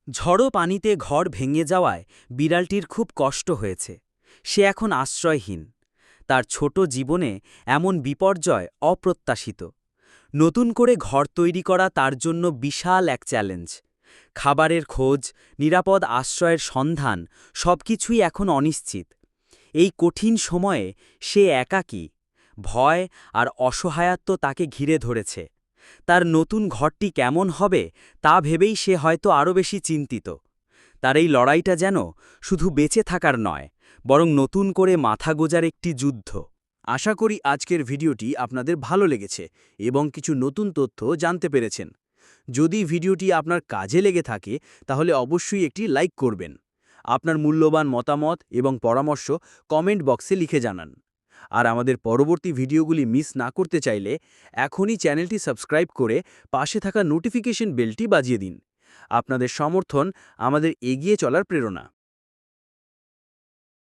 ঝড়ো পানিতে ঘর ভেঙে যাওয়ায় বিড়ালটির খুব কষ্ট হয়েছে। সে এখন আশ্রয়হীন। তার ছোট জীবনে এমন বিপর্যয় অপ্রত্যাশিত। নতুন করে ঘর তৈরি করা তার জন্য বিশাল এক চ্যালেঞ্জ। খাবারের খোঁজ, নিরাপদ আশ্রয়ের সন্ধান সবকিছুই এখন অনিশ্চিত। এই কঠিন সময়ে সে একাকী। ভয় আর অসহায়ত্ব তাকে ঘিরে ধরেছে। তার নতুন ঘরটি কেমন হবে তা ভেবেই সে হয়তো আরও বেশি চিন্তিত। তার এই লড়াইটা যেন শুধু বেঁচে থাকার নয়, বরং নতুন করে মাথা গোজার একটি যুদ্ধ। আশা করি আজকের ভিডিওটি আপনাদের ভালো লেগেছে এবং কিছু নতুন তথ্য জানতে পেরেছেন। যদি ভিডিওটি আপনার কাজে লেগে থাকে তাহলে অবশ্যই একটি লাইক করবেন। আপনার মূল্যবান মতামত এবং পরামর্শ কমেন্ট বক্সে লিখে জানান। আর আমাদের পরবর্তী ভিডিওগুলি মিস না করতে চাইলে এখনই চ্যানেলটি সাবস্ক্রাইব করে পাশে থাকা নোটিফিকেশন বেলটি বাজিয়ে দিন। আপনাদের সমর্থন আমাদের এগিয়ে চলার প্রেরণা।